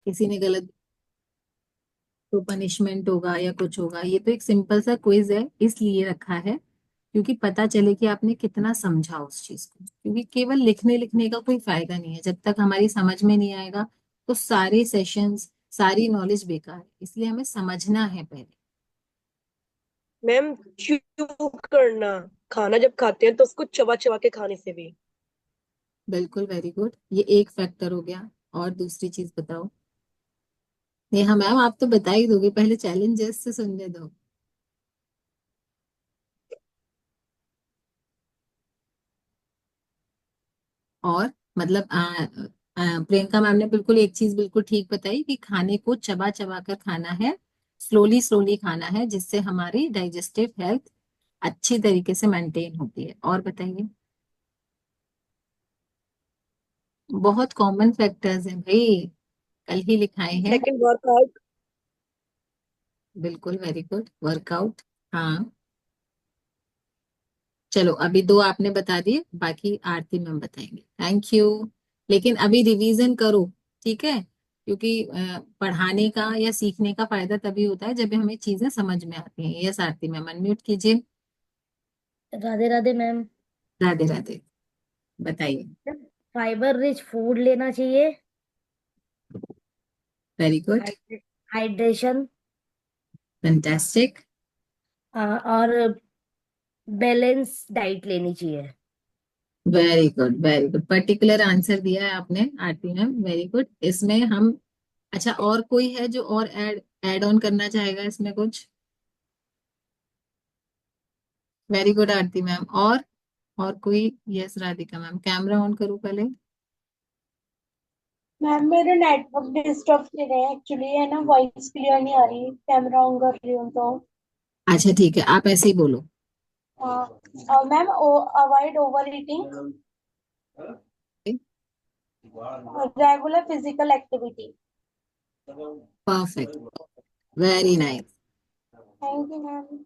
किसी ने गलत तो पनिशमेंट होगा या कुछ होगा। ये तो एक सिंपल सा क्विज है, इसलिए रखा है क्योंकि पता चले कि आपने कितना समझा उस चीज को। क्योंकि केवल लिखने लिखने का कोई फायदा नहीं है, जब तक हमारी समझ में नहीं आएगा तो सारे सेशंस, सारी नॉलेज बेकार है। इसलिए हमें समझना है पहले। मैम, च्यू करना, खाना जब खाते हैं तो उसको चबा चबा के खाने से भी। बिल्कुल, वेरी गुड, ये एक फैक्टर हो गया। और दूसरी चीज बताओ। नेहा मैम, आप तो बता ही दोगे, पहले चैलेंजेस से सुनने दो। और मतलब प्रियंका मैम ने बिल्कुल एक चीज बिल्कुल ठीक बताई कि खाने को चबा चबा कर खाना है, स्लोली स्लोली खाना है, जिससे हमारी डाइजेस्टिव हेल्थ अच्छी तरीके से मेंटेन होती है। और बताइए। बहुत कॉमन फैक्टर्स हैं भाई, कल ही लिखाए हैं। Second, workout. बिल्कुल, वेरी गुड, वर्कआउट। हाँ, चलो अभी दो आपने बता दिए, बाकी आरती मैम बताएंगे। Thank you. लेकिन अभी रिवीजन करो, ठीक है? क्योंकि पढ़ाने का या सीखने का फायदा तभी होता है जब हमें चीजें समझ में आती हैं। यस आरती मैम, अनम्यूट कीजिए। राधे राधे मैम। राधे राधे, बताइए। फाइबर रिच फूड लेना चाहिए। Very good. हाइड्रेशन। फैंटास्टिक। और बैलेंस डाइट लेनी चाहिए। Very good, very good, particular answer दिया है आपने आरती मैम, वेरी गुड। इसमें हम, अच्छा और कोई है जो और ऐड ऐड ऑन करना चाहेगा इसमें कुछ? वेरी गुड आरती मैम। और कोई? Yes Radhika ma'am, camera on करो पहले। मैम मेरे नेटवर्क डिस्टर्ब दे रहे हैं एक्चुअली, है ना, वॉइस क्लियर नहीं आ रही, कैमरा ऑन कर रही हूँ तो। अच्छा ठीक है, आप ऐसे ही बोलो। Ma'am, avoid over eating, regular physical activity. Perfect, very nice. Thank you ma'am.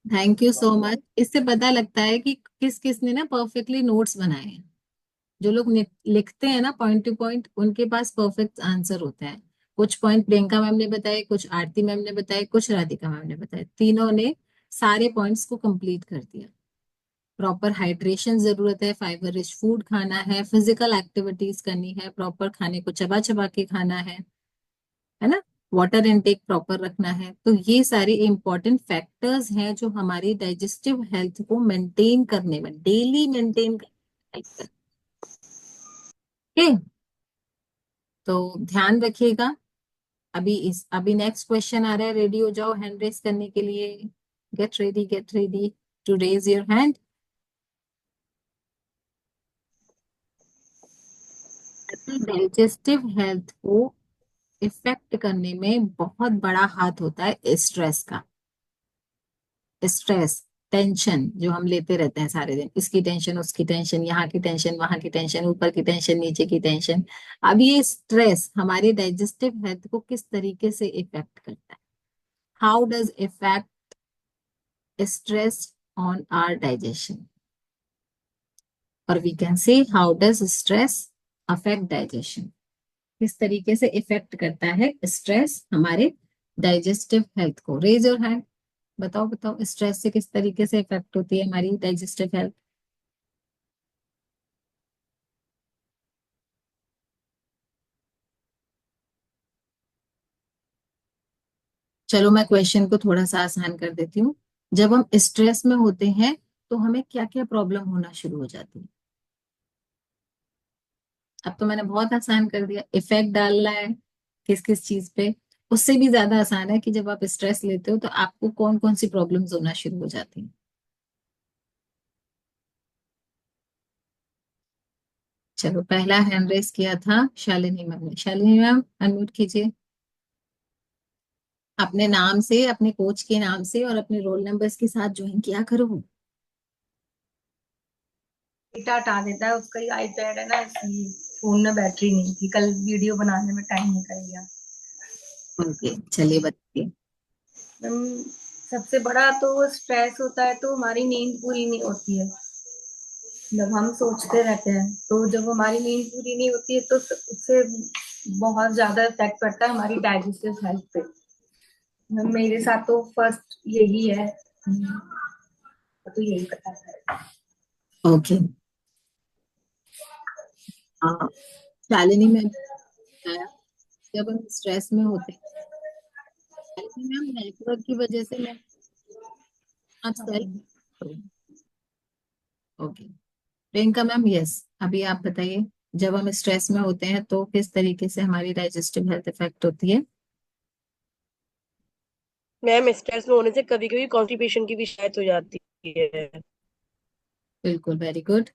Thank you so much. इससे पता लगता है कि किस किस ने ना परफेक्टली नोट्स बनाए हैं। जो लोग लिखते हैं ना पॉइंट टू पॉइंट, उनके पास परफेक्ट आंसर होता है। कुछ पॉइंट प्रियंका मैम ने बताए, कुछ आरती मैम ने बताए, कुछ राधिका मैम ने बताए, तीनों ने सारे पॉइंट्स को कंप्लीट कर दिया। प्रॉपर हाइड्रेशन जरूरत है, फाइबर रिच फूड खाना है, फिजिकल एक्टिविटीज करनी है, प्रॉपर खाने को चबा चबा के खाना है ना, वाटर इनटेक प्रॉपर रखना है। तो ये सारे इंपॉर्टेंट फैक्टर्स हैं जो हमारी डाइजेस्टिव हेल्थ को मेंटेन करने में, डेली मेंटेन करने में। ओके, तो ध्यान रखिएगा। अभी नेक्स्ट क्वेश्चन आ रहा है, रेडी हो जाओ हैंड रेस करने के लिए। Get ready to raise your hand. Digestive health को इफेक्ट करने में बहुत बड़ा हाथ होता है स्ट्रेस का। स्ट्रेस, टेंशन जो हम लेते रहते हैं सारे दिन, इसकी टेंशन, उसकी टेंशन, यहाँ की टेंशन, वहां की टेंशन, ऊपर की टेंशन, नीचे की टेंशन। अब ये स्ट्रेस हमारी डाइजेस्टिव हेल्थ को किस तरीके से इफेक्ट करता है? How does effect stress on our digestion, और we can say how does stress affect digestion. किस तरीके से इफेक्ट करता है स्ट्रेस हमारे डाइजेस्टिव हेल्थ को? रेज योर हैंड, बताओ बताओ, स्ट्रेस से किस तरीके से इफेक्ट होती है हमारी डाइजेस्टिव हेल्थ? चलो मैं क्वेश्चन को थोड़ा सा आसान कर देती हूँ। जब हम स्ट्रेस में होते हैं तो हमें क्या क्या प्रॉब्लम होना शुरू हो जाती है? अब तो मैंने बहुत आसान कर दिया, इफेक्ट डालना है किस किस चीज पे। उससे भी ज्यादा आसान है कि जब आप स्ट्रेस लेते हो तो आपको कौन कौन सी प्रॉब्लम्स होना शुरू हो जाती हैं। चलो पहला हैंड रेस किया था शालिनी मैम ने। शालिनी मैम अनम्यूट कीजिए। अपने नाम से, अपने कोच के नाम से और अपने रोल नंबर्स के साथ ज्वाइन किया करो। बेटा हटा देता है, उसका ही आईपैड है ना, इसलिए फोन में बैटरी नहीं थी, कल वीडियो बनाने में टाइम निकल गया। ओके, चलिए बताइए। सबसे बड़ा तो स्ट्रेस होता है तो हमारी नींद पूरी नहीं होती है। जब हम सोचते रहते हैं तो जब हमारी नींद पूरी नहीं होती है तो उससे बहुत ज्यादा इफेक्ट पड़ता है हमारी डाइजेस्टिव हेल्थ पे। मेरे साथ तो फर्स्ट यही है, तो यही पता है। ओके। हाँ, शालिनी मैम बताया, जब हम स्ट्रेस में होते हैं, शालिनी मैम नेटवर्क की वजह से मैं आप self. Okay. Priyanka ma'am, yes, अभी आप बताइए, जब हम स्ट्रेस में होते हैं तो किस तरीके से हमारी डाइजेस्टिव हेल्थ इफेक्ट होती है? मैम स्ट्रेस में होने से कभी कभी कॉन्स्टिपेशन की भी शिकायत हो जाती है। बिल्कुल, वेरी गुड।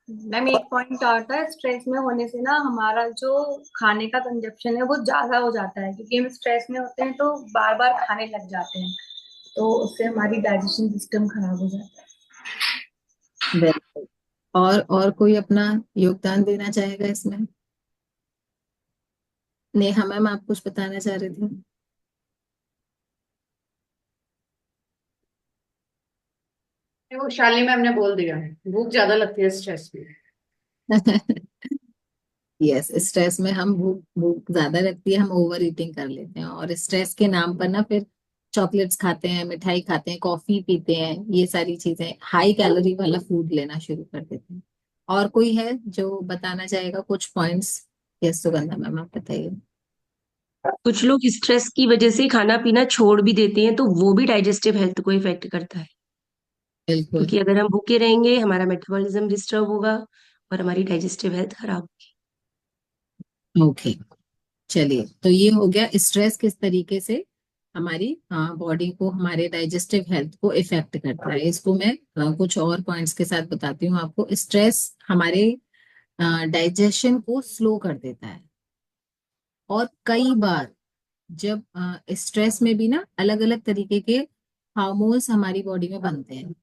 मैम एक पॉइंट और था, स्ट्रेस में होने से ना हमारा जो खाने का कंजप्शन है वो ज्यादा हो जाता है, क्योंकि हम स्ट्रेस में होते हैं तो बार बार खाने लग जाते हैं, तो उससे हमारी डाइजेशन सिस्टम खराब हो जाता है। Very good. और कोई अपना योगदान देना चाहेगा इसमें? नेहा मैम, आप कुछ बताना चाह रहे थे? वो शालिनी मैम ने बोल दिया है, भूख ज्यादा लगती है स्ट्रेस में। यस, स्ट्रेस में हम भूख भूख ज्यादा लगती है, हम ओवर ईटिंग कर लेते हैं, और स्ट्रेस के नाम पर ना फिर चॉकलेट्स खाते हैं, मिठाई खाते हैं, कॉफी पीते हैं, ये सारी चीजें हाई कैलोरी वाला फूड लेना शुरू कर देते हैं। और कोई है जो बताना चाहेगा कुछ पॉइंट्स? यस, सुगंधा मैम, आप बताइए। कुछ लोग स्ट्रेस की वजह से खाना पीना छोड़ भी देते हैं, तो वो भी डाइजेस्टिव हेल्थ को इफेक्ट करता है। बिल्कुल। क्योंकि अगर हम भूखे रहेंगे हमारा मेटाबॉलिज्म डिस्टर्ब होगा और हमारी डाइजेस्टिव हेल्थ खराब। ओके, चलिए, तो ये हो गया स्ट्रेस किस तरीके से हमारी बॉडी को, हमारे डाइजेस्टिव हेल्थ को इफेक्ट करता है। इसको मैं कुछ और पॉइंट्स के साथ बताती हूँ आपको। स्ट्रेस हमारे डाइजेशन को स्लो कर देता है, और कई बार जब स्ट्रेस में भी ना अलग अलग तरीके के हार्मोन्स हमारी बॉडी में बनते हैं।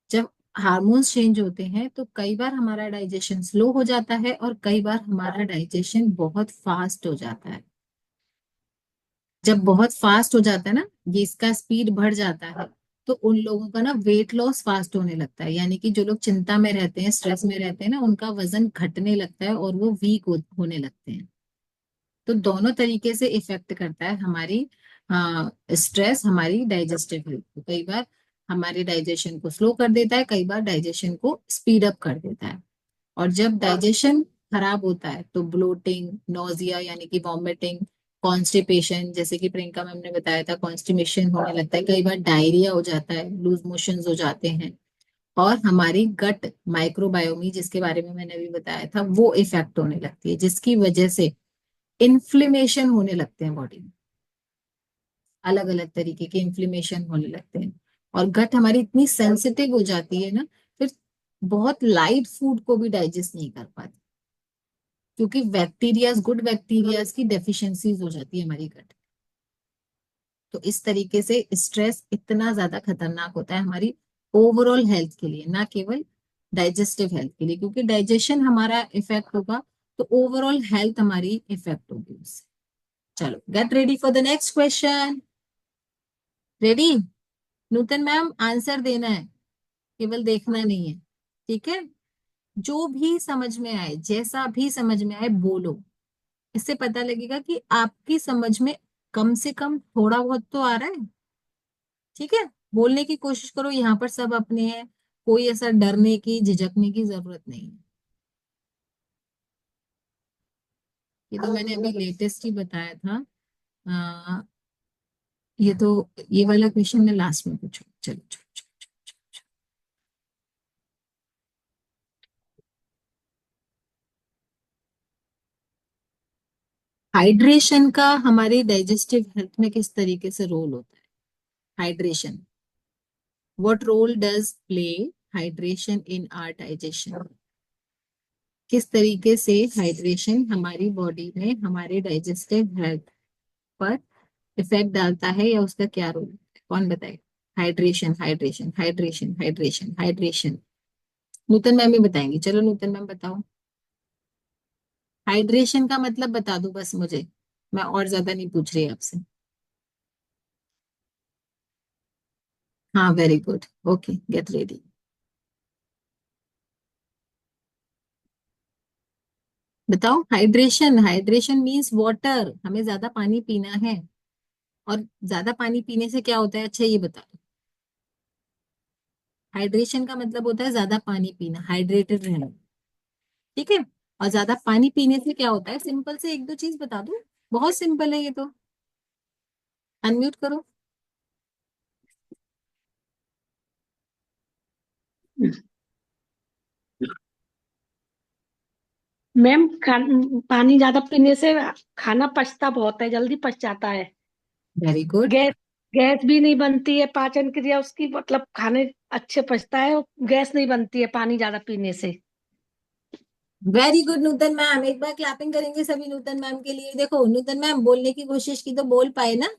जब हार्मोन्स चेंज होते हैं तो कई बार हमारा डाइजेशन स्लो हो जाता है, और कई बार हमारा डाइजेशन बहुत फास्ट हो जाता है। जब बहुत फास्ट हो जाता है ना, ये इसका स्पीड बढ़ जाता है, तो उन लोगों का ना वेट लॉस फास्ट होने लगता है। यानी कि जो लोग चिंता में रहते हैं, स्ट्रेस में रहते हैं ना, उनका वजन घटने लगता है और वो वीक होने लगते हैं। तो दोनों तरीके से इफेक्ट करता है हमारी स्ट्रेस हमारी डाइजेस्टिव हेल्थ को। कई बार हमारे डाइजेशन को स्लो कर देता है, कई बार डाइजेशन को स्पीड अप कर देता है। और जब डाइजेशन खराब होता है तो ब्लोटिंग, नोजिया यानी कि वॉमिटिंग, कॉन्स्टिपेशन, जैसे कि प्रियंका मैम ने बताया था, कॉन्स्टिपेशन होने लगता है, कई बार डायरिया हो जाता है, लूज मोशंस हो जाते हैं, और हमारी गट माइक्रोबायोमी, जिसके बारे में मैंने अभी बताया था, वो इफेक्ट होने लगती है, जिसकी वजह से इन्फ्लेमेशन होने लगते हैं बॉडी में। अलग अलग तरीके के इन्फ्लेमेशन होने लगते हैं, और गट हमारी इतनी सेंसिटिव हो जाती है ना, फिर बहुत लाइट फूड को भी डाइजेस्ट नहीं कर पाती, क्योंकि बैक्टीरियाज, गुड बैक्टीरियाज की डेफिशिएंसीज हो जाती है हमारी गट। तो इस तरीके से स्ट्रेस इतना ज्यादा खतरनाक होता है हमारी ओवरऑल हेल्थ के लिए, ना केवल डाइजेस्टिव हेल्थ के लिए, क्योंकि डाइजेशन हमारा इफेक्ट होगा तो ओवरऑल हेल्थ हमारी इफेक्ट होगी उससे। चलो, get ready for the next question. Ready? Nutan ma'am, answer देना है, केवल देखना नहीं है, ठीक है? जो भी समझ में आए, जैसा भी समझ में आए बोलो। इससे पता लगेगा कि आपकी समझ में कम से कम थोड़ा बहुत तो आ रहा है। ठीक है, बोलने की कोशिश करो, यहाँ पर सब अपने हैं, कोई ऐसा डरने की, झिझकने की जरूरत नहीं है। ये तो मैंने अभी लेटेस्ट ही बताया था। आ, ये तो, ये वाला क्वेश्चन मैं लास्ट में पूछू। चलो चलो चलो। हाइड्रेशन का हमारे डाइजेस्टिव हेल्थ में किस तरीके से रोल होता है? Hydration, what role does play hydration in our digestion? किस तरीके से हाइड्रेशन हमारी बॉडी में हमारे डाइजेस्टिव हेल्थ पर इफेक्ट डालता है, या उसका क्या रोल है? कौन बताएगा? Hydration, hydration, hydration, hydration, hydration. Nutan ma'am ही बताएंगी, चलो नूतन मैम बताओ। हाइड्रेशन का मतलब बता दो बस मुझे, मैं और ज्यादा नहीं पूछ रही आपसे। हाँ, very good, okay, get ready. बताओ। हाइड्रेशन, हाइड्रेशन मीन्स वाटर, हमें ज्यादा पानी पीना है। और ज्यादा पानी पीने से क्या होता है, अच्छा ये बता दो। हाइड्रेशन का मतलब होता है ज्यादा पानी पीना, हाइड्रेटेड रहना। ठीक है। और ज्यादा पानी पीने से क्या होता है, सिंपल से एक दो चीज बता दो। बहुत सिंपल है ये तो। अनम्यूट करो। मैम पानी ज्यादा पीने से खाना पचता बहुत है, जल्दी पच जाता है। Very good. गैस गैस भी नहीं बनती है, पाचन क्रिया उसकी मतलब खाने अच्छे पचता है, और गैस नहीं बनती है पानी ज्यादा पीने से। वेरी गुड नूतन मैम, एक बार क्लैपिंग करेंगे सभी नूतन मैम के लिए। देखो नूतन मैम बोलने की कोशिश की तो बोल पाए ना।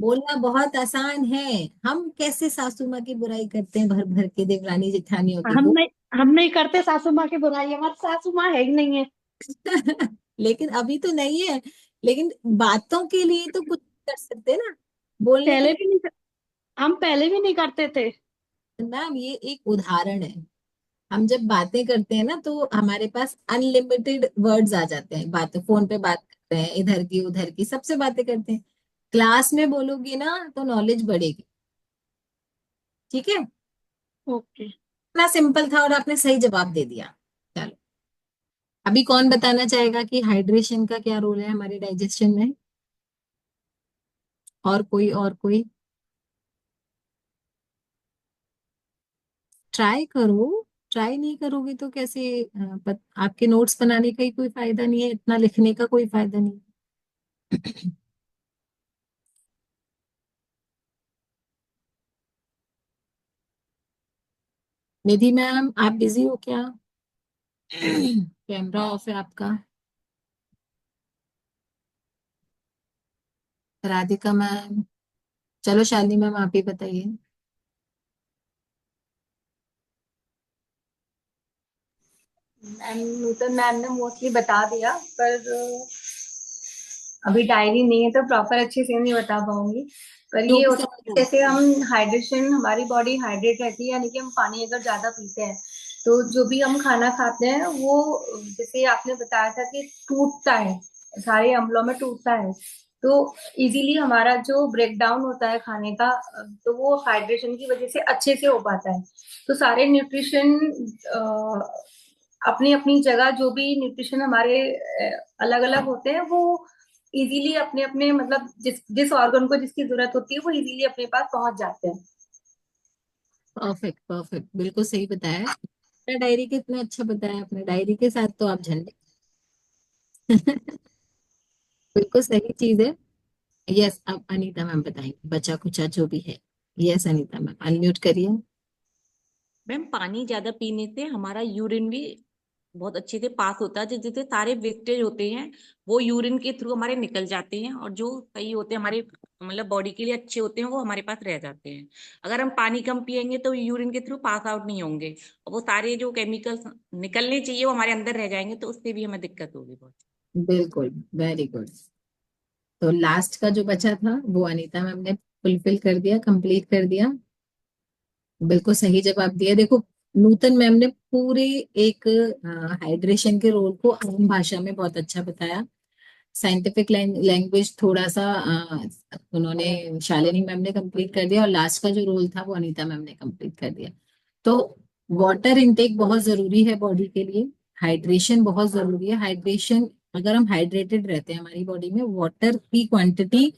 बोलना बहुत आसान है। हम कैसे सासू माँ की बुराई करते हैं भर भर के, देवरानी जेठानियों की हम वो। नहीं हम नहीं करते सासू माँ की बुराई, हमारी सासू माँ है ही नहीं है। लेकिन अभी तो नहीं है। लेकिन बातों के लिए तो कुछ कर सकते ना। बोलने के पहले लिए। भी नहीं हम पहले भी नहीं करते थे। मैम ये एक उदाहरण है। हम जब बातें करते हैं ना तो हमारे पास अनलिमिटेड वर्ड्स आ जाते हैं। बात फोन पे बात करते हैं, इधर की उधर की सबसे बातें करते हैं। क्लास में बोलोगी ना तो नॉलेज बढ़ेगी। ठीक है। ओके। इतना सिंपल था और आपने सही जवाब दे दिया। चलो। अभी कौन बताना चाहेगा कि हाइड्रेशन का क्या रोल है हमारे डाइजेशन में। और कोई, और कोई। ट्राई करो। ट्राई नहीं करोगे तो कैसे। आपके नोट्स बनाने का ही कोई फायदा नहीं है, इतना लिखने का कोई फायदा नहीं है। निधि मैम आप बिजी हो क्या। कैमरा ऑफ है आपका। राधिका मैम। चलो शालिनी मैम आप ही बताइए। मैम नूतन मैम ने मोस्टली बता दिया, पर अभी डायरी नहीं है तो प्रॉपर अच्छे से नहीं बता पाऊंगी। पर जो ये भी होता है समझ जैसे हम हाइड्रेशन, हमारी बॉडी हाइड्रेट रहती है, यानी कि हम पानी अगर ज्यादा पीते हैं तो जो भी हम खाना खाते हैं वो, जैसे आपने बताया था कि टूटता है, सारे अम्लों में टूटता है, तो इजीली हमारा जो ब्रेक डाउन होता है खाने का, तो वो हाइड्रेशन की वजह से अच्छे से हो पाता है। तो सारे न्यूट्रिशन अपनी अपनी जगह, जो भी न्यूट्रिशन हमारे अलग अलग होते हैं, वो इजीली अपने अपने मतलब जिस जिस ऑर्गन को जिसकी जरूरत होती है वो इजीली अपने पास पहुंच जाते हैं। परफेक्ट परफेक्ट, बिल्कुल सही बताया। अपना डायरी कितना अच्छा बताया आपने, डायरी के साथ तो आप झंडे। बिल्कुल सही चीज है। यस अब अनीता मैम बताएंगे बचा कुचा जो भी है। यस अनीता मैम अनम्यूट करिए। मैम पानी ज्यादा पीने से हमारा यूरिन भी बहुत अच्छे से पास होता है, जिससे सारे वेस्टेज होते हैं वो यूरिन के थ्रू हमारे निकल जाते हैं, और जो सही होते हैं हमारे मतलब बॉडी के लिए अच्छे होते हैं वो हमारे पास रह जाते हैं। अगर हम पानी कम पियेंगे तो यूरिन के थ्रू पास आउट नहीं होंगे, और वो सारे जो केमिकल्स निकलने चाहिए वो हमारे अंदर रह जाएंगे, तो उससे भी हमें दिक्कत होगी बहुत। बिल्कुल। Very good. तो लास्ट का जो बचा था वो अनीता मैम ने फुलफिल कर दिया, कंप्लीट कर दिया। बिल्कुल सही जवाब दिया। देखो नूतन मैम ने पूरे एक हाइड्रेशन के रोल को आम भाषा में बहुत अच्छा बताया। साइंटिफिक लैंग्वेज थोड़ा सा उन्होंने, शालिनी मैम ने कंप्लीट कर दिया, और लास्ट का जो रोल था वो अनीता मैम ने कंप्लीट कर दिया। तो वाटर इनटेक बहुत जरूरी है बॉडी के लिए। हाइड्रेशन बहुत जरूरी है। हाइड्रेशन, अगर हम हाइड्रेटेड रहते हैं, हमारी बॉडी में वाटर की क्वांटिटी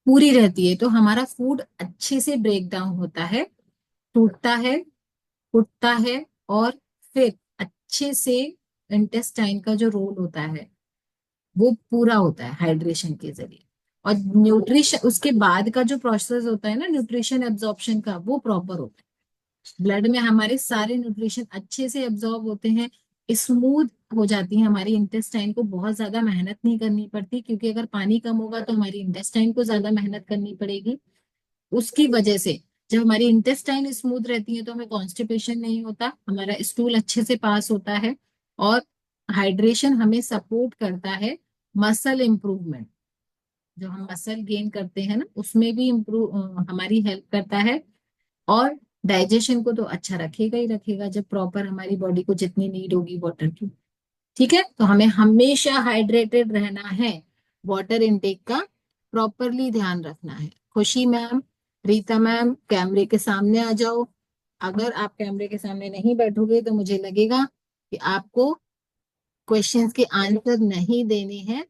पूरी रहती है तो हमारा फूड अच्छे से ब्रेक डाउन होता है, टूटता है, फूटता है, और फिर अच्छे से इंटेस्टाइन का जो रोल होता है वो पूरा होता है हाइड्रेशन के जरिए। और न्यूट्रिशन उसके बाद का जो प्रोसेस होता है ना न्यूट्रिशन एब्जॉर्प्शन का, वो प्रॉपर होता है। ब्लड में हमारे सारे न्यूट्रिशन अच्छे से एब्जॉर्ब होते हैं, स्मूथ हो जाती है हमारी इंटेस्टाइन को, बहुत ज्यादा मेहनत नहीं करनी पड़ती, क्योंकि अगर पानी कम होगा तो हमारी इंटेस्टाइन को ज्यादा मेहनत करनी पड़ेगी। उसकी वजह से जब हमारी इंटेस्टाइन स्मूथ रहती है तो हमें कॉन्स्टिपेशन नहीं होता, हमारा स्टूल अच्छे से पास होता है। और हाइड्रेशन हमें सपोर्ट करता है मसल इम्प्रूवमेंट, जो हम मसल गेन करते हैं ना उसमें भी इम्प्रूव हमारी हेल्प करता है। और डाइजेशन को तो अच्छा रखेगा ही रखेगा, जब प्रॉपर हमारी बॉडी को जितनी नीड होगी वाटर की। ठीक है, तो हमें हमेशा हाइड्रेटेड रहना है, वाटर इनटेक का प्रॉपरली ध्यान रखना है। खुशी मैम, रीता मैम, कैमरे के सामने आ जाओ। अगर आप कैमरे के सामने नहीं बैठोगे तो मुझे लगेगा कि आपको क्वेश्चंस के आंसर नहीं देने हैं।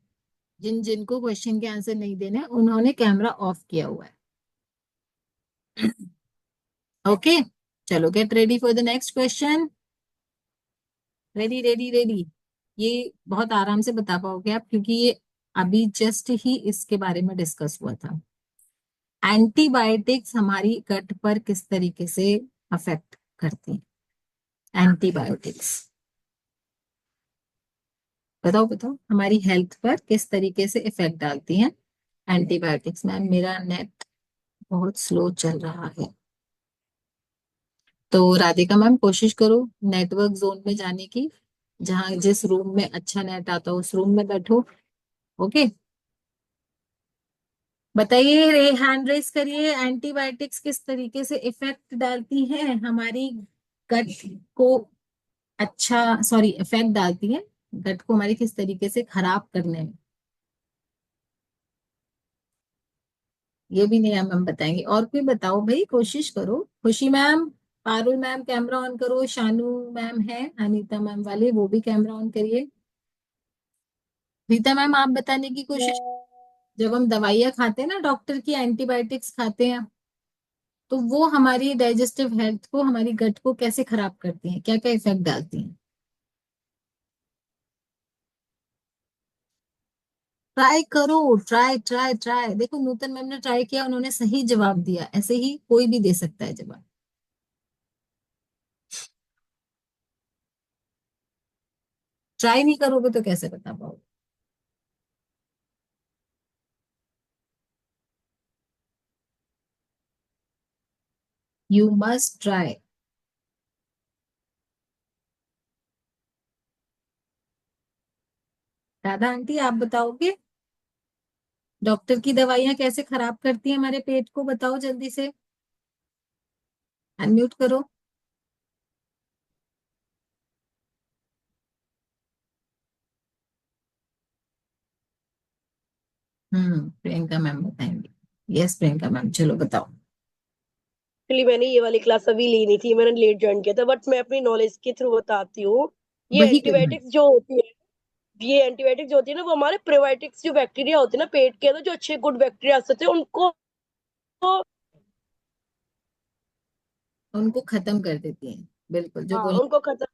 जिन जिनको क्वेश्चन के आंसर नहीं देने हैं, उन्होंने कैमरा ऑफ किया हुआ है। ओके, चलो get ready for the next question. Ready ready ready. ये बहुत आराम से बता पाओगे आप, क्योंकि ये अभी जस्ट ही इसके बारे में डिस्कस हुआ था। एंटीबायोटिक्स हमारी गट पर किस तरीके से अफेक्ट करती हैं? एंटीबायोटिक्स बताओ बताओ, हमारी हेल्थ पर किस तरीके से इफेक्ट डालती हैं एंटीबायोटिक्स। मैम मेरा नेट बहुत स्लो चल रहा है, तो राधिका मैम कोशिश करो नेटवर्क जोन में जाने की, जहां जिस रूम में अच्छा नेट आता हो उस रूम में बैठो। ओके, बताइए, रे हैंड रेस करिए। एंटीबायोटिक्स किस तरीके से इफेक्ट डालती हैं हमारी गट को, अच्छा सॉरी इफेक्ट डालती हैं गट को हमारी किस तरीके से खराब करने में। ये भी नहीं हम बताएंगे, और कोई बताओ भाई, कोशिश करो। खुशी ma'am, Parul ma'am camera on करो, शानू मैम है, अनीता मैम वाले वो भी कैमरा ऑन करिए। रीता मैम आप बताने की कोशिश। जब हम दवाइयाँ खाते हैं ना, डॉक्टर की एंटीबायोटिक्स खाते हैं, तो वो हमारी डाइजेस्टिव हेल्थ को, हमारी गट को कैसे खराब करती हैं, क्या क्या इफेक्ट डालती हैं। ट्राई करो, ट्राई ट्राई ट्राई। देखो नूतन मैम ने ट्राई किया, उन्होंने सही जवाब दिया, ऐसे ही कोई भी दे सकता है जवाब। ट्राई नहीं करोगे तो कैसे बता पाओगे। You must try. Radha aunty आप बताओगे डॉक्टर की दवाइयां कैसे खराब करती हैं हमारे पेट को, बताओ जल्दी से, अनम्यूट करो। प्रियंका मैम बताएंगे। यस प्रियंका मैम, चलो बताओ। एक्चुअली मैंने ये वाली क्लास अभी ली नहीं थी, मैंने लेट ज्वाइन किया था, बट मैं अपनी नॉलेज के थ्रू बताती हूँ। ये वही करना है। एंटीबायोटिक्स जो होती है, ये एंटीबायोटिक्स जो होती है ना, वो हमारे प्रोबायोटिक्स जो बैक्टीरिया होते हैं ना पेट के अंदर, जो अच्छे गुड बैक्टीरिया होते हैं उनको उनको खत्म कर देती हैं, बिल्कुल जो हाँ बोल। उनको खत्म।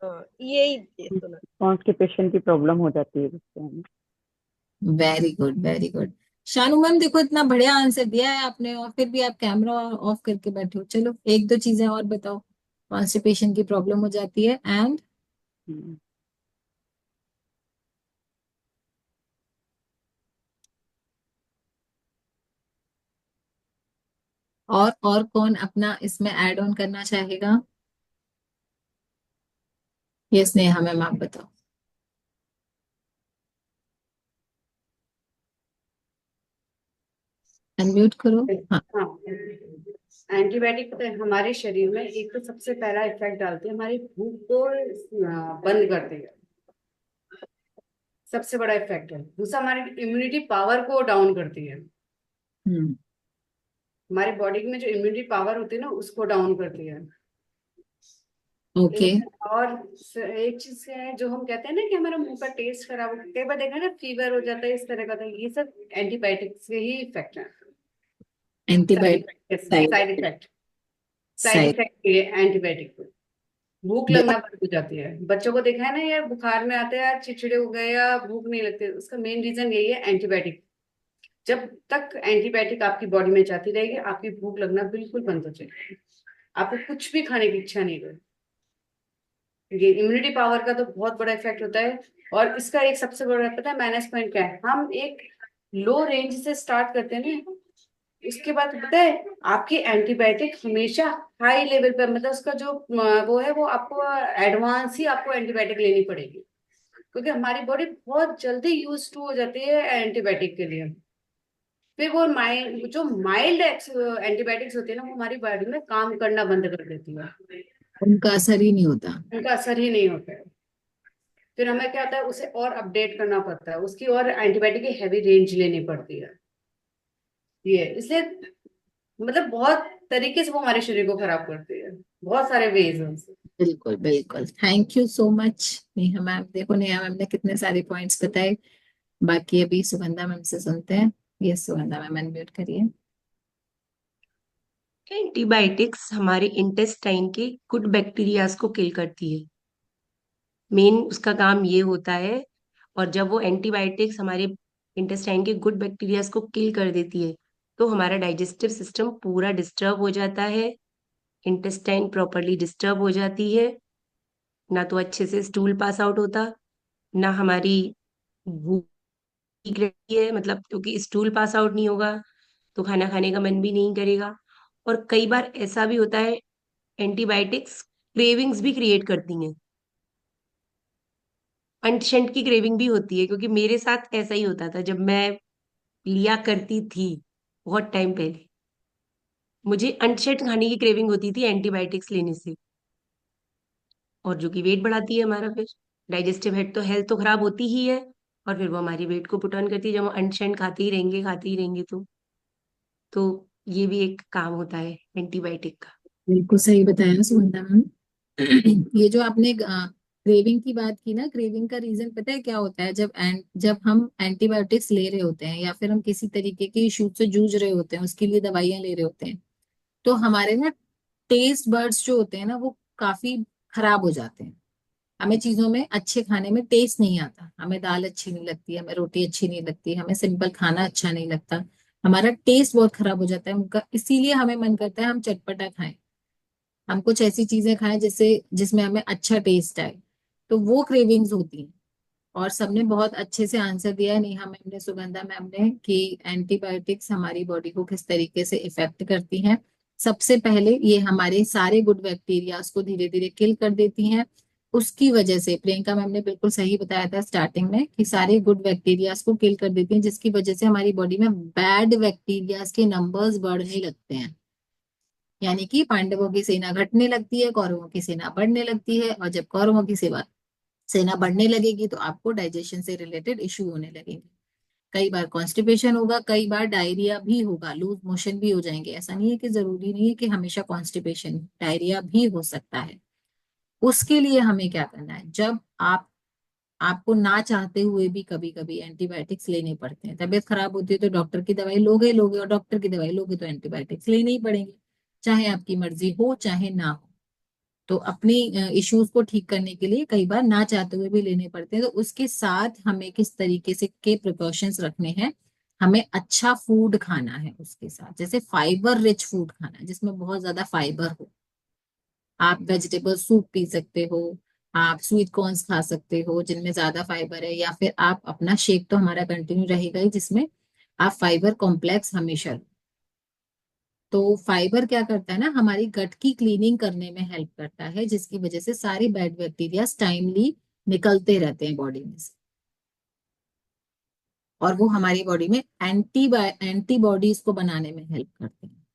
हाँ यही सुना। कॉन्स्टिपेशन की प्रॉब्लम हो जाती है जिससे हमें। Very good very good. Shanu ma'am देखो इतना बढ़िया आंसर दिया है आपने, और फिर भी आप कैमरा ऑफ करके बैठे हो। चलो एक दो चीजें और बताओ। कॉन्स्टिपेशन की प्रॉब्लम हो जाती है, एंड हम्म, और कौन अपना इसमें ऐड ऑन करना चाहेगा। ये स्नेहा मैम आप बताओ। अनम्यूट करो। हाँ। हाँ, एंटीबायोटिक पता है हमारे शरीर में एक तो सबसे पहला इफेक्ट डालते हैं, हमारी भूख को बंद करते हैं, सबसे बड़ा इफेक्ट है। दूसरा हमारी इम्यूनिटी पावर को डाउन करती है, हम्म। हमारी बॉडी में जो इम्यूनिटी पावर होती है ना उसको डाउन करती है। ओके। और एक चीज है जो हम कहते हैं ना कि हमारा मुंह का टेस्ट खराब हो, कई बार देखा है ना फीवर हो जाता है इस तरह का, तो ये सब एंटीबायोटिक्स के ही इफेक्ट है। Side antibiotic effect, side effect, side side. Effect ये एंटीबायोटिक को। भूख लगना बंद हो जाती है, बच्चों को देखा है ना यार, बुखार में आते हैं यार, चिड़चिड़े हो गए या भूख नहीं लगती, उसका मेन रीजन यही है एंटीबायोटिक। जब तक एंटीबायोटिक आपकी बॉडी में जाती रहेगी आपकी भूख लगना बिल्कुल बंद हो जाएगी, आपको कुछ भी खाने की इच्छा नहीं होगी। ये इम्यूनिटी पावर का तो बहुत बड़ा इफेक्ट होता है। और इसका एक सबसे बड़ा पता है माइनस पॉइंट क्या है, हम एक लो रेंज से स्टार्ट करते हैं ना, उसके बाद पता है आपकी एंटीबायोटिक हमेशा हाई लेवल पर, मतलब उसका जो वो है वो आपको एडवांस ही आपको एंटीबायोटिक लेनी पड़ेगी, क्योंकि हमारी बॉडी बहुत जल्दी यूज टू हो जाती है एंटीबायोटिक के लिए। फिर वो माइल्ड, जो माइल्ड एंटीबायोटिक्स होती है ना, वो हमारी बॉडी में काम करना बंद कर देती है, उनका असर ही नहीं होता। उनका असर ही नहीं होता है। फिर हमें क्या होता है, उसे और अपडेट करना पड़ता है, उसकी और एंटीबायोटिक की हैवी रेंज लेनी पड़ती है। ये इसलिए मतलब बहुत तरीके से वो हमारे शरीर को खराब करती है, बहुत सारे वेज हैं उससे। बिल्कुल बिल्कुल, thank you so much Neha ma'am. देखो नेहा मैम ने कितने सारे पॉइंट्स बताए। बाकी अभी सुगंधा मैम से सुनते हैं। ये सुगंधा मैम अनम्यूट करिए। एंटीबायोटिक्स हमारे इंटेस्टाइन के गुड बैक्टीरियाज को किल करती है, मेन उसका काम ये होता है। और जब वो एंटीबायोटिक्स हमारे इंटेस्टाइन के गुड बैक्टीरियाज को किल कर देती है तो हमारा डाइजेस्टिव सिस्टम पूरा डिस्टर्ब हो जाता है, इंटेस्टाइन प्रॉपरली डिस्टर्ब हो जाती है, ना तो अच्छे से स्टूल पास आउट होता, ना हमारी भूख ठीक रहती है, मतलब क्योंकि स्टूल पास आउट नहीं होगा तो खाना खाने का मन भी नहीं करेगा। और कई बार ऐसा भी होता है, एंटीबायोटिक्स क्रेविंग्स भी क्रिएट करती हैं, अंटशंट की क्रेविंग भी होती है, क्योंकि मेरे साथ ऐसा ही होता था जब मैं लिया करती थी बहुत टाइम पहले, मुझे अंटशंट खाने की क्रेविंग होती थी एंटीबायोटिक्स लेने से, और जो कि वेट बढ़ाती है हमारा। फिर डाइजेस्टिव हेल्थ तो खराब होती ही है, और फिर वो हमारी वेट को पुट ऑन करती है जब हम अंटशंट खाते ही रहेंगे तो ये भी एक काम होता है एंटीबायोटिक का। बिल्कुल सही बताया सुगंधा मैम। ये जो आपने क्रेविंग की बात की ना, क्रेविंग का रीजन पता है क्या होता है? जब हम एंटीबायोटिक्स ले रहे होते हैं या फिर हम किसी तरीके के इश्यूज से जूझ रहे होते हैं, उसके लिए दवाइयां ले रहे होते हैं, तो हमारे ना टेस्ट बर्ड्स जो होते हैं ना वो काफी खराब हो जाते हैं। हमें चीजों में अच्छे खाने में टेस्ट नहीं आता, हमें दाल अच्छी नहीं लगती, हमें रोटी अच्छी नहीं लगती, हमें सिंपल खाना अच्छा नहीं लगता, हमारा टेस्ट बहुत खराब हो जाता है उनका। इसीलिए हमें मन करता है हम चटपटा खाएं, हम कुछ ऐसी चीजें खाएं जिससे जिसमें हमें अच्छा टेस्ट आए। तो वो क्रेविंग्स होती हैं। और सबने बहुत अच्छे से आंसर दिया है, नेहा मैम ने, सुगंधा मैम ने, कि एंटीबायोटिक्स हमारी बॉडी को किस तरीके से इफेक्ट करती हैं। सबसे पहले ये हमारे सारे गुड बैक्टीरियाज को धीरे धीरे किल कर देती हैं। उसकी वजह से प्रियंका मैम ने बिल्कुल सही बताया था स्टार्टिंग में कि सारे गुड बैक्टीरियाज को किल कर देती हैं, जिसकी वजह से हमारी बॉडी में बैड बैक्टीरियाज के नंबर्स बढ़ने लगते हैं। यानी कि पांडवों की सेना घटने लगती है, कौरवों की सेना बढ़ने लगती है। और जब कौरवों की सेना बढ़ने लगेगी तो आपको डाइजेशन से रिलेटेड इश्यू होने लगेंगे। कई बार कॉन्स्टिपेशन होगा, कई बार डायरिया भी होगा, लूज मोशन भी हो जाएंगे। ऐसा नहीं है कि जरूरी नहीं है कि हमेशा कॉन्स्टिपेशन, डायरिया भी हो सकता है। उसके लिए हमें क्या करना है? जब आपको ना चाहते हुए भी कभी कभी एंटीबायोटिक्स लेने पड़ते हैं, तबीयत खराब होती है तो डॉक्टर की दवाई लोगे, और डॉक्टर की दवाई लोगे तो एंटीबायोटिक्स लेने ही पड़ेंगे, चाहे आपकी मर्जी हो चाहे ना हो। तो अपनी इश्यूज को ठीक करने के लिए कई बार ना चाहते हुए भी लेने पड़ते हैं। तो उसके साथ हमें किस तरीके से के प्रिकॉशंस रखने हैं? हमें अच्छा फूड खाना है उसके साथ, जैसे फाइबर रिच फूड खाना है जिसमें बहुत ज्यादा फाइबर हो। आप वेजिटेबल सूप पी सकते हो, आप स्वीट कॉर्न्स खा सकते हो जिनमें ज्यादा फाइबर है, या फिर आप अपना शेक तो हमारा कंटिन्यू रहेगा ही जिसमें आप फाइबर कॉम्प्लेक्स हमेशा लो। तो फाइबर क्या करता है ना, हमारी गट की क्लीनिंग करने में हेल्प करता है, जिसकी वजह से सारे बैड बैक्टीरिया टाइमली निकलते रहते हैं बॉडी में से। और वो हमारी बॉडी में एंटीबॉडीज को बनाने में हेल्प करते हैं,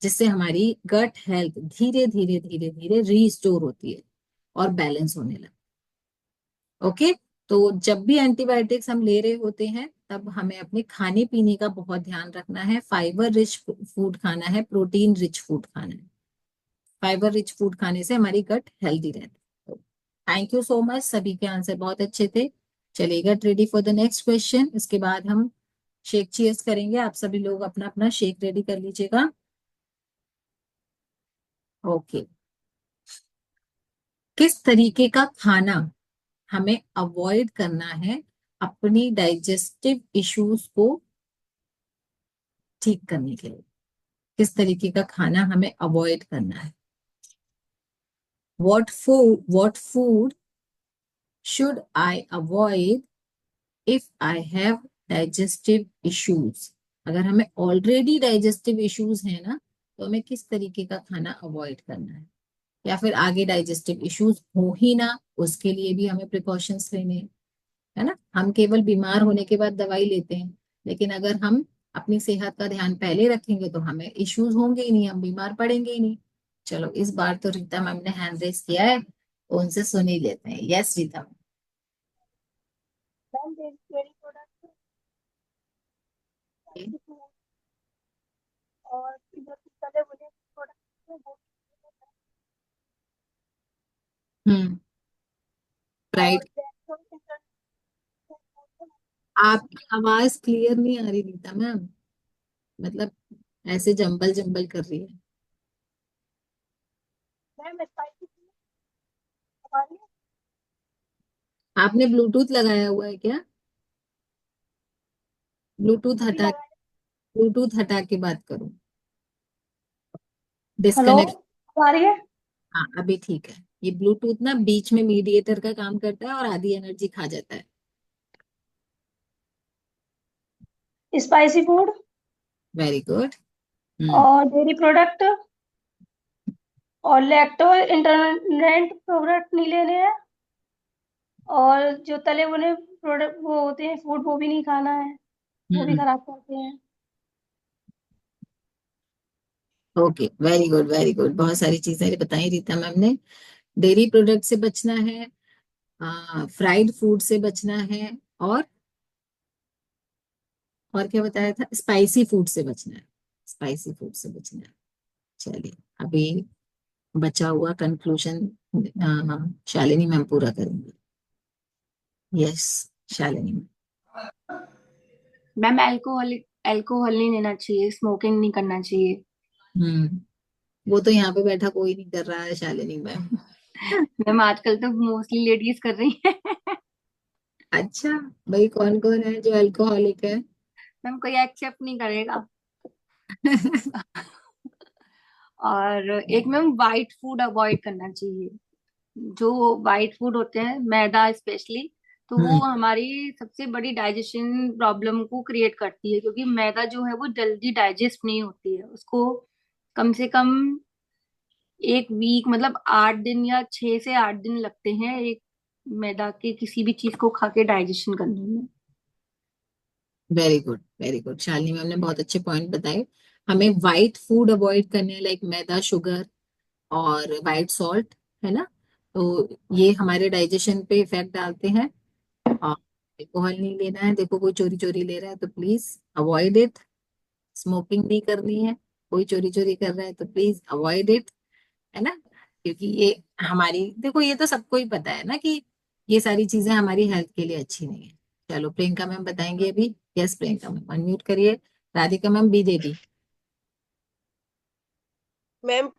जिससे हमारी गट हेल्थ धीरे धीरे धीरे धीरे रीस्टोर होती है और बैलेंस होने लगती है। ओके। तो जब भी एंटीबायोटिक्स हम ले रहे होते हैं तब हमें अपने खाने पीने का बहुत ध्यान रखना है। फाइबर रिच फूड खाना है, प्रोटीन रिच फूड खाना है। फाइबर रिच फूड खाने से हमारी गट हेल्दी रहती है। थैंक यू सो मच, सभी के आंसर बहुत अच्छे थे। चलिए get ready for the next question. इसके बाद हम शेक चीयर्स करेंगे। आप सभी लोग अपना अपना शेक रेडी कर लीजिएगा। ओके। किस तरीके का खाना हमें अवॉइड करना है अपनी डाइजेस्टिव इश्यूज को ठीक करने के लिए? किस तरीके का खाना हमें अवॉइड करना है? what food should I avoid if I have digestive issues? अगर हमें ऑलरेडी डाइजेस्टिव इश्यूज है ना, तो हमें किस तरीके का खाना अवॉइड करना है? या फिर आगे डाइजेस्टिव इश्यूज हो ही ना, उसके लिए भी हमें प्रिकॉशंस लेने हैं, है ना। हम केवल बीमार होने के बाद दवाई लेते हैं, लेकिन अगर हम अपनी सेहत का ध्यान पहले रखेंगे तो हमें इश्यूज होंगे ही नहीं, हम बीमार पड़ेंगे ही नहीं। चलो इस बार तो रीता मैम ने हैंड रेस किया है, तो उनसे सुन ही लेते हैं। Yes Rita ma'am. Dairy product और जो तले भुने प्रोडक्ट है वो हम्म। और राइट। आपकी आवाज क्लियर नहीं आ रही नीता मैम, मतलब ऐसे जंबल जंबल कर रही है। मैम स्पाइसी हमारी आपने ब्लूटूथ लगाया हुआ है क्या? ब्लूटूथ अभी हटा, लगाए। ब्लूटूथ हटा के बात करो, हेलो, डिस्कनेक्ट। आ रही है? हाँ अभी ठीक है। ये ब्लूटूथ ना बीच में मीडिएटर का काम करता है और आधी एनर्जी खा जाता है। Spicy food very good. और डेयरी प्रोडक्ट और लैक्टो इंटरनेट प्रोडक्ट नहीं लेने हैं और जो तले भुने प्रोडक्ट वो होते हैं फूड वो भी नहीं खाना है, वो भी खराब करते हैं। Okay very good very good, बहुत सारी चीजें बताई रीता मैम ने। डेयरी प्रोडक्ट से बचना है, फ्राइड फूड से बचना है, और क्या बताया था? स्पाइसी फूड से बचना है, स्पाइसी फूड से बचना है। चलिए अभी बचा हुआ कंक्लूजन शालिनी मैम पूरा करेंगे। Yes Shalini ma'am. Ma'am alcohol नहीं लेना चाहिए, स्मोकिंग नहीं करना चाहिए। वो तो यहाँ पे बैठा कोई नहीं कर रहा है शालिनी मैम। मैम आजकल तो मोस्टली लेडीज कर रही है। अच्छा, भाई कौन कौन है जो अल्कोहलिक है? मैम कोई एक्सेप्ट नहीं करेगा। और एक मैम वाइट फूड अवॉइड करना चाहिए। जो वाइट फूड होते हैं, मैदा स्पेशली, तो वो हम्म। हमारी सबसे बड़ी डाइजेशन प्रॉब्लम को क्रिएट करती है, क्योंकि मैदा जो है वो जल्दी डाइजेस्ट नहीं होती है। उसको कम से कम एक वीक, मतलब 8 दिन या 6 से 8 दिन लगते हैं एक मैदा के किसी भी चीज को खा के डाइजेशन करने में। Very good very good, Shalini ma'am ने बहुत अच्छे पॉइंट बताए। हमें वाइट फूड अवॉइड करने, लाइक मैदा, शुगर और वाइट सॉल्ट, है ना? तो ये हमारे डाइजेशन पे इफेक्ट डालते हैं। और अल्कोहल नहीं लेना है, देखो कोई चोरी चोरी ले रहा है तो प्लीज अवॉइड इट। स्मोकिंग नहीं करनी है, कोई चोरी चोरी कर रहा है तो प्लीज अवॉइड इट, है ना? क्योंकि ये हमारी, देखो ये तो सबको ही पता है ना कि ये सारी चीजें हमारी हेल्थ के लिए अच्छी नहीं है। चलो प्रियंका मैम बताएंगे अभी। यस प्रियंका मैम अनम्यूट करिए। राधिका मैम बी देवी। मैम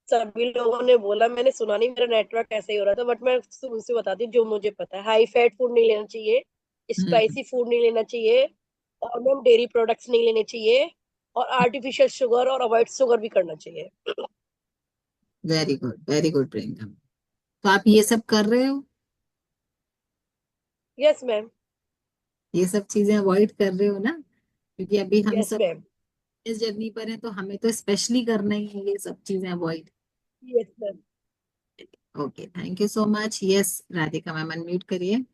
सभी लोगों ने बोला, मैंने सुना नहीं, मेरा नेटवर्क ऐसे ही हो रहा था, बट मैं शुरू से बताती हूँ जो मुझे पता है। हाई फैट फूड नहीं लेना चाहिए, हम्म। स्पाइसी फूड नहीं लेना चाहिए, और मैम डेयरी प्रोडक्ट्स नहीं लेने चाहिए, और आर्टिफिशियल शुगर और अवॉइड शुगर भी करना चाहिए। Very good Priyanka. तो आप ये सब कर रहे हो? Yes ma'am. ये सब चीजें अवॉइड कर रहे हो ना? क्योंकि अभी हम यस सब मैम। इस जर्नी पर हैं तो हमें तो स्पेशली करना ही है ये सब चीजें avoid. Yes ma'am. Okay thank you so much. Yes Radhika ma'am unmute करिए।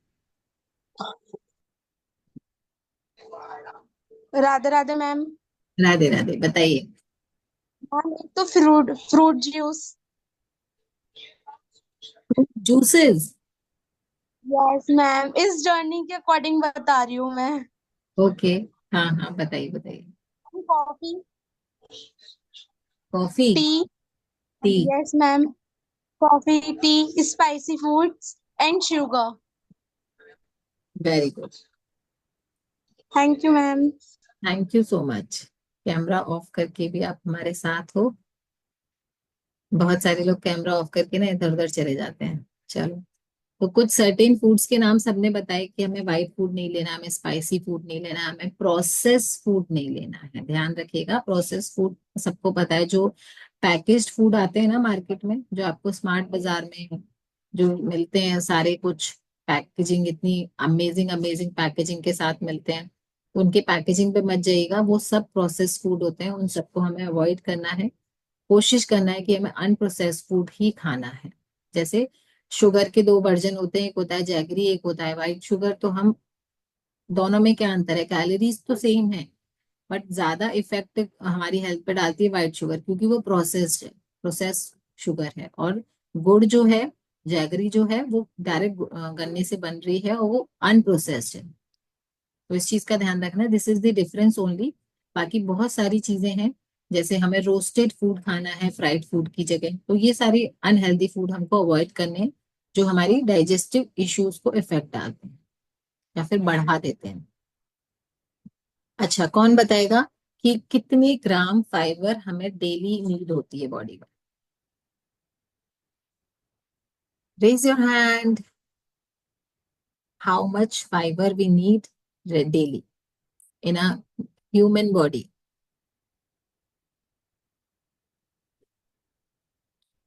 राधे राधे मैम। राधे राधे बताइए। मैम एक तो fruit fruit juice. Juices? Yes ma'am, इस जर्नी के अकॉर्डिंग बता रही हूँ मैं। ओके, हाँ हाँ बताइए बताइए। Coffee, coffee, T. T. Yes ma'am, coffee, T, spicy foods and sugar. Very good, thank you ma'am. Thank you so much. Camera off करके भी आप हमारे साथ हो। बहुत सारे लोग कैमरा ऑफ करके ना इधर उधर चले जाते हैं। चलो, तो कुछ सर्टेन फूड्स के नाम सबने बताए कि हमें वाइट फूड नहीं लेना, हमें स्पाइसी फूड नहीं लेना, हमें प्रोसेस फूड नहीं लेना है। ध्यान रखिएगा, प्रोसेस फूड सबको पता है। जो पैकेज्ड फूड आते हैं ना मार्केट में, जो आपको स्मार्ट बाजार में जो मिलते हैं, सारे कुछ पैकेजिंग इतनी अमेजिंग अमेजिंग पैकेजिंग के साथ मिलते हैं, उनके पैकेजिंग पे मत जाइएगा, वो सब प्रोसेस फूड होते हैं, उन सबको हमें अवॉइड करना है। कोशिश करना है कि हमें अनप्रोसेस्ड फूड ही खाना है। जैसे शुगर के दो वर्जन होते हैं, एक होता है जैगरी, एक होता है व्हाइट शुगर। तो हम दोनों में क्या अंतर है? कैलोरीज तो सेम है, बट ज्यादा इफेक्ट हमारी हेल्थ पे डालती है व्हाइट शुगर, क्योंकि वो प्रोसेस्ड है, प्रोसेस्ड शुगर है। और गुड़ जो है, जैगरी जो है, वो डायरेक्ट गन्ने से बन रही है और वो अनप्रोसेस्ड है। तो इस चीज का ध्यान रखना, this is the difference only. बाकी बहुत सारी चीजें हैं, जैसे हमें रोस्टेड फूड खाना है फ्राइड फूड की जगह, तो ये सारी अनहेल्दी फूड हमको अवॉइड करने हैं जो हमारी डाइजेस्टिव इश्यूज को इफेक्ट डालते हैं या फिर बढ़ा देते हैं। अच्छा, कौन बताएगा कि कितने ग्राम फाइबर हमें डेली नीड होती है बॉडी में? Raise your hand. How much fibre we need daily in a human body?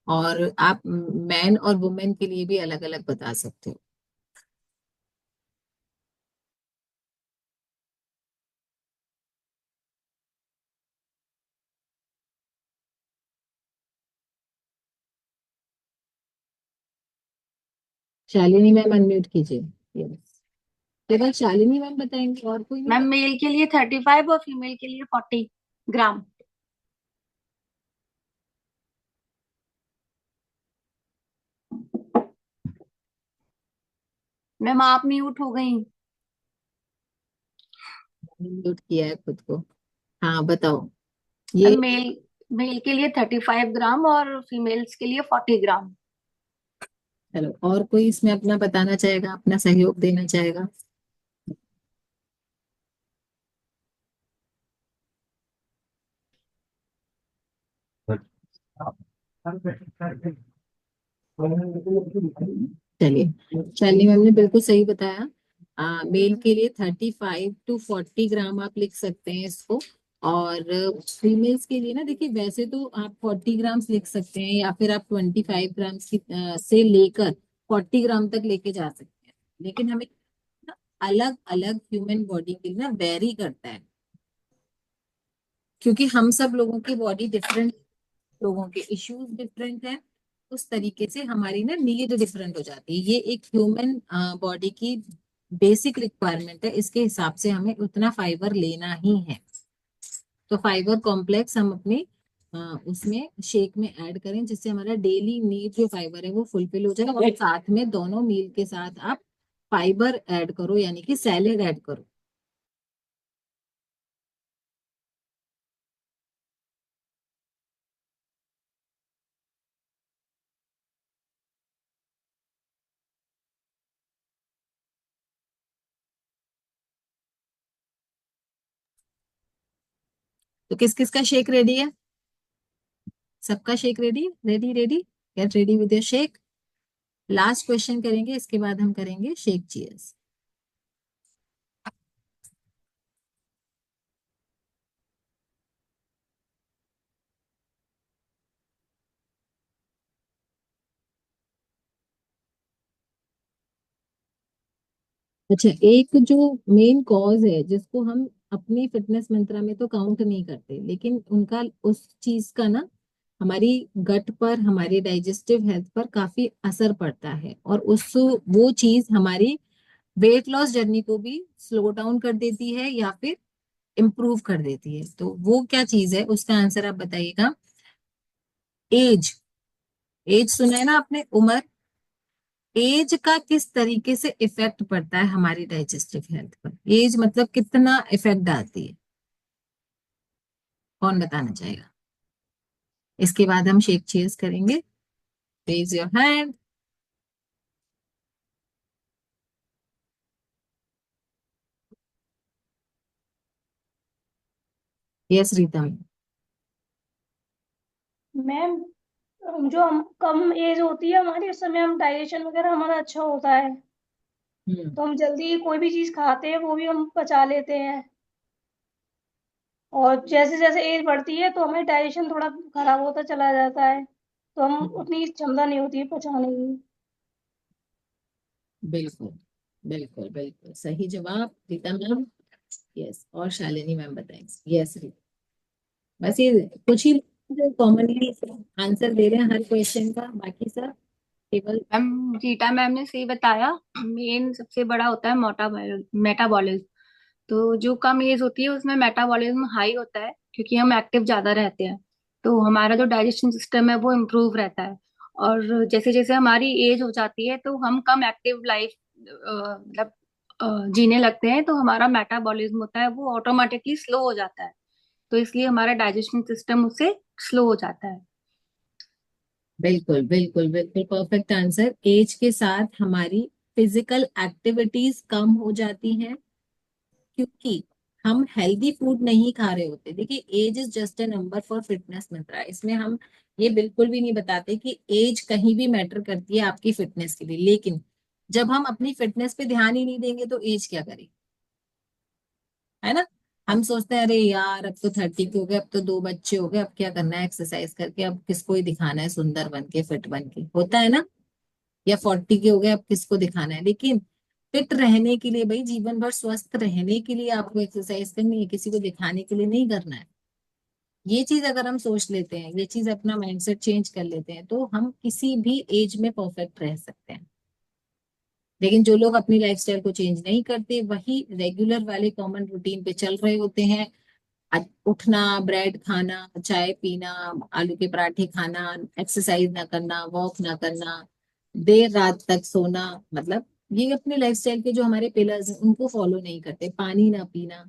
और आप मैन और वुमेन के लिए भी अलग अलग बता सकते हो। शालिनी मैम अनम्यूट कीजिए। यस, केवल शालिनी मैम बताएंगे, और कोई नहीं मैम बता? मेल के लिए 35 और फीमेल के लिए 40 ग्राम। मैम आप म्यूट हो गई। म्यूट किया है खुद को। हाँ बताओ। मैम ये मेल मेल के लिए 35 ग्राम और फीमेल्स के लिए 40 ग्राम। चलो, और कोई इसमें अपना बताना चाहेगा, अपना सहयोग देना चाहेगा? चलिए, शालिनी मैम ने बिल्कुल सही बताया। मेल के लिए 35 to 40 ग्राम आप लिख सकते हैं इसको। और फीमेल्स के लिए ना, देखिए वैसे तो आप 40 ग्राम्स लिख सकते हैं, या फिर आप 25 ग्राम्स की से लेकर 40 ग्राम तक लेके जा सकते हैं। लेकिन हमें अलग अलग ह्यूमन बॉडी के लिए ना वेरी करता है, क्योंकि हम सब लोगों की बॉडी डिफरेंट, लोगों के इश्यूज डिफरेंट हैं। उस तरीके से हमारी ना नीड डिफरेंट हो जाती है। ये एक ह्यूमन बॉडी की बेसिक रिक्वायरमेंट है, इसके हिसाब से हमें उतना फाइबर लेना ही है। तो फाइबर कॉम्प्लेक्स हम अपने उसमें शेक में ऐड करें, जिससे हमारा डेली नीड जो फाइबर है वो फुलफिल हो जाए। और साथ में दोनों मील के साथ आप फाइबर ऐड करो, यानी कि सैलेड ऐड करो। तो किस किस का शेक रेडी है? सबका shake ready ready ready? Get ready with your shake. Last question करेंगे, इसके बाद हम करेंगे शेक चीयर्स। अच्छा, एक जो मेन कॉज है जिसको हम अपनी फिटनेस मंत्रा में तो काउंट नहीं करते, लेकिन उनका उस चीज का ना हमारी गट पर, हमारी डाइजेस्टिव हेल्थ पर काफी असर पड़ता है, और उस वो चीज हमारी वेट लॉस जर्नी को भी स्लो डाउन कर देती है या फिर इम्प्रूव कर देती है। तो वो क्या चीज है, उसका आंसर आप बताइएगा। एज। एज सुना है ना आपने, उम्र। एज का किस तरीके से इफेक्ट पड़ता है हमारी डाइजेस्टिव हेल्थ पर? एज मतलब कितना इफेक्ट डालती है, कौन बताना चाहेगा? इसके बाद हम शेक चीयर्स करेंगे। Raise your hand. Yes Rita ma'am. Ma'am जो हम कम एज होती है हमारी, उस समय हम डाइजेशन वगैरह हमारा अच्छा होता है, तो हम जल्दी कोई भी चीज खाते हैं वो भी हम पचा लेते हैं। और जैसे जैसे एज बढ़ती है तो हमें डाइजेशन थोड़ा खराब होता चला जाता है, तो हम उतनी क्षमता नहीं होती है पचाने की। बिल्कुल बिल्कुल बिल्कुल सही जवाब रीता मैम। यस, और शालिनी मैम बताएंगे। यस रीता। बस ये कुछ ही जो कॉमनली आंसर दे रहे हैं हर क्वेश्चन का, बाकी सब केवल। मैम रीटा मैम ने सही बताया। मेन सबसे बड़ा होता है मेटाबॉलिज्म। तो जो कम एज होती है उसमें मेटाबॉलिज्म हाई होता है, क्योंकि हम एक्टिव ज्यादा रहते हैं, तो हमारा जो डाइजेशन सिस्टम है वो इम्प्रूव रहता है। और जैसे जैसे हमारी एज हो जाती है तो हम कम एक्टिव लाइफ मतलब जीने लगते हैं तो हमारा मेटाबॉलिज्म होता है वो ऑटोमेटिकली स्लो हो जाता है, तो इसलिए हमारा डाइजेशन सिस्टम उससे स्लो हो जाता है। बिल्कुल बिल्कुल बिल्कुल परफेक्ट आंसर। एज के साथ हमारी फिजिकल एक्टिविटीज कम हो जाती हैं, क्योंकि हम हेल्दी फूड नहीं खा रहे होते। देखिए, age is just a number for fitness Mitra. इसमें हम ये बिल्कुल भी नहीं बताते कि एज कहीं भी मैटर करती है आपकी फिटनेस के लिए, लेकिन जब हम अपनी फिटनेस पे ध्यान ही नहीं देंगे तो एज क्या करेगी, है ना। हम सोचते हैं अरे यार अब तो 30 के हो गए, अब तो 2 बच्चे हो गए, अब क्या करना है एक्सरसाइज करके, अब किसको ही दिखाना है सुंदर बन के फिट बन के, होता है ना। या 40 के हो गए, अब किसको दिखाना है। लेकिन फिट रहने के लिए भाई, जीवन भर स्वस्थ रहने के लिए आपको एक्सरसाइज करनी है, किसी को दिखाने के लिए नहीं करना है। ये चीज अगर हम सोच लेते हैं, ये चीज अपना माइंडसेट चेंज कर लेते हैं, तो हम किसी भी एज में परफेक्ट रह सकते हैं। लेकिन जो लोग अपनी लाइफस्टाइल को चेंज नहीं करते, वही रेगुलर वाले कॉमन रूटीन पे चल रहे होते हैं। उठना, ब्रेड खाना, चाय पीना, आलू के पराठे खाना, एक्सरसाइज ना करना, वॉक ना करना, देर रात तक सोना, मतलब ये अपने लाइफस्टाइल के जो हमारे पिलर्स हैं उनको फॉलो नहीं करते, पानी ना पीना,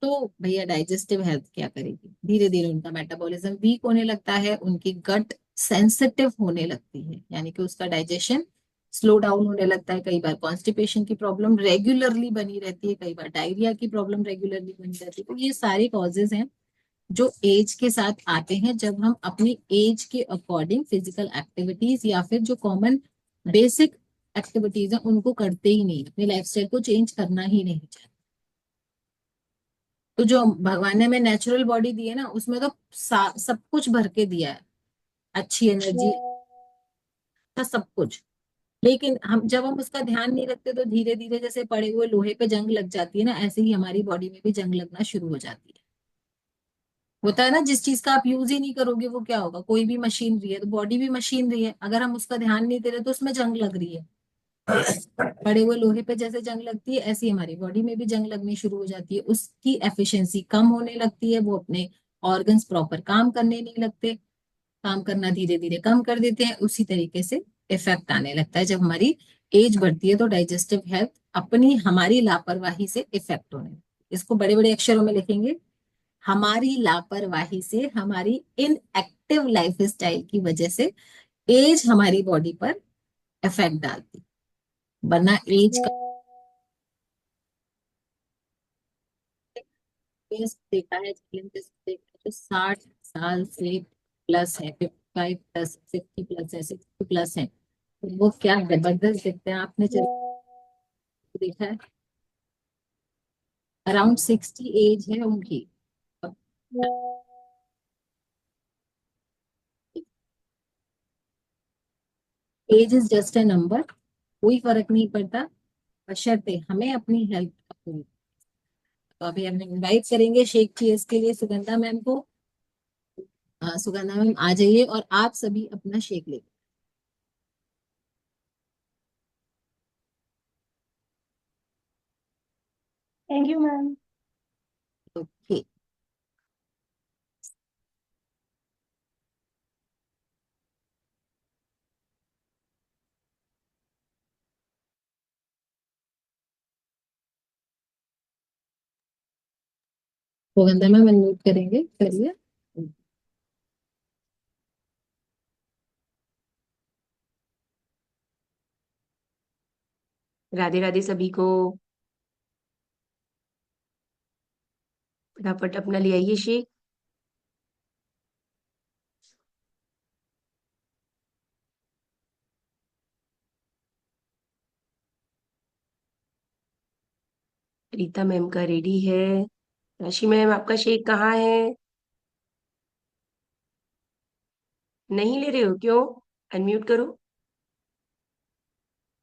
तो भैया डाइजेस्टिव हेल्थ क्या करेगी। धीरे धीरे उनका मेटाबॉलिज्म वीक होने लगता है, उनकी गट सेंसिटिव होने लगती है, यानी कि उसका डाइजेशन स्लो डाउन होने लगता है। कई बार कॉन्स्टिपेशन की प्रॉब्लम रेगुलरली बनी रहती है, कई बार डायरिया की प्रॉब्लम रेगुलरली बनी रहती है। तो ये सारे कॉजेज हैं जो एज के साथ आते हैं, जब हम अपनी एज के अकॉर्डिंग फिजिकल एक्टिविटीज या फिर जो कॉमन बेसिक एक्टिविटीज हैं उनको करते ही नहीं, अपनी लाइफस्टाइल को चेंज करना ही नहीं चाहते। तो जो भगवान ने हमें नेचुरल बॉडी दी है ना, उसमें तो सब कुछ भर के दिया है, अच्छी एनर्जी, सब कुछ। लेकिन जब हम उसका ध्यान नहीं रखते तो धीरे धीरे जैसे पड़े हुए लोहे पे जंग लग जाती है ना, ऐसे ही हमारी बॉडी में भी जंग लगना शुरू हो जाती है। होता है ना, जिस चीज का आप यूज ही नहीं करोगे वो क्या होगा। कोई भी मशीनरी है तो बॉडी भी मशीनरी है, अगर हम उसका ध्यान नहीं दे रहे तो उसमें जंग लग रही है। पड़े हुए लोहे पे जैसे जंग लगती है, ऐसी हमारी बॉडी में भी जंग लगनी शुरू हो जाती है, उसकी एफिशिएंसी कम होने लगती है, वो अपने ऑर्गन्स प्रॉपर काम करने नहीं लगते, काम करना धीरे धीरे कम कर देते हैं। उसी तरीके से इफेक्ट आने लगता है, जब हमारी एज बढ़ती है तो डाइजेस्टिव हेल्थ अपनी हमारी लापरवाही से इफेक्ट होने लगती है। इसको बड़े बड़े अक्षरों में लिखेंगे, हमारी लापरवाही से, हमारी इनएक्टिव लाइफ स्टाइल की वजह से एज हमारी बॉडी पर इफेक्ट डालती है। वरना एज का केस देखा है, challenges देखा है, जो 60 साल से प्लस है, 55 प्लस, 50 प्लस है, 60 प्लस है, तो वो क्या जबरदस्त दिखते हैं। आपने देखा है, अराउंड 60 एज है उनकी। Age is just a number, कोई फर्क नहीं पड़ता, बशर्ते हमें अपनी हेल्थ का पूरी। तो अभी हम इनवाइट करेंगे शेक चीज के लिए सुगंधा मैम को। सुगंधा मैम आ जाइए और आप सभी अपना शेक ले। Thank you ma'am. Okay, Sugandha ma'am unmute करेंगे, करिए। राधे राधे सभी को। फटाफट अपना ले आइए शेक। रीता मैम का रेडी है। राशि मैम आपका शेक कहाँ है? नहीं ले रहे हो क्यों? अनम्यूट करो,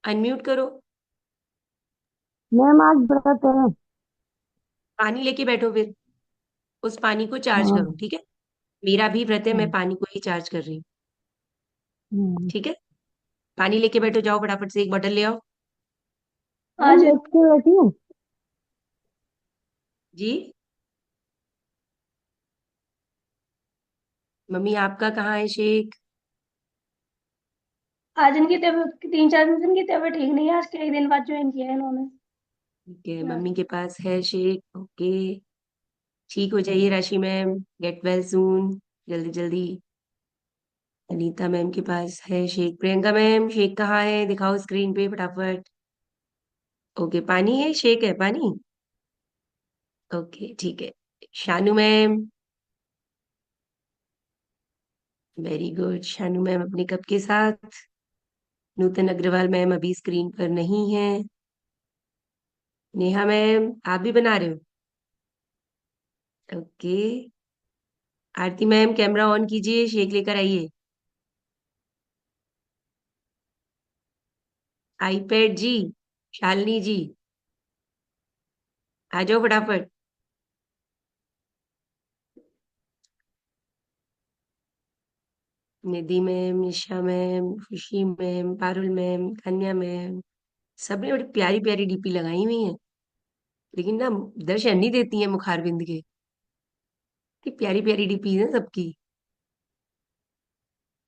अनम्यूट करो। मैम आज व्रत है। पानी लेके बैठो फिर, उस पानी को चार्ज हाँ। करो, ठीक है। मेरा भी व्रत है, मैं हाँ। पानी को ही चार्ज कर रही हूँ, हम्म। ठीक है। पानी लेके बैठो, जाओ फटाफट से एक बॉटल ले आओ। आज मैम लेट के बैठी हूँ। जी मम्मी आपका कहाँ है शेक? आज इनकी तबीयत 3-4 दिन की तबीयत ठीक नहीं है, आज के एक दिन बाद ज्वाइन किया है इन्होंने। ठीक है, मम्मी के पास है शेक। ओके, ठीक हो जाइए राशि मैम, गेट वेल सून, जल्दी जल्दी। अनीता मैम के पास है शेक। प्रियंका मैम शेक कहाँ है, दिखाओ स्क्रीन पे फटाफट। ओके, पानी है, शेक है, पानी। ओके ठीक है। Shanu ma'am, very good. Shanu ma'am अपने कप के साथ। नूतन अग्रवाल मैम अभी स्क्रीन पर नहीं है। नेहा मैम आप भी बना रहे हो? Okay. Aarti ma'am camera on कीजिए, शेक लेकर आइए। आईपैड जी, शालिनी जी आ जाओ फटाफट। निधि मैम, निशा मैम, खुशी मैम, पारुल मैम, कन्या मैम, सबने बड़ी प्यारी प्यारी डीपी लगाई हुई है, लेकिन ना दर्शन नहीं देती है मुखारबिंद के। इतनी प्यारी प्यारी डीपी है सबकी।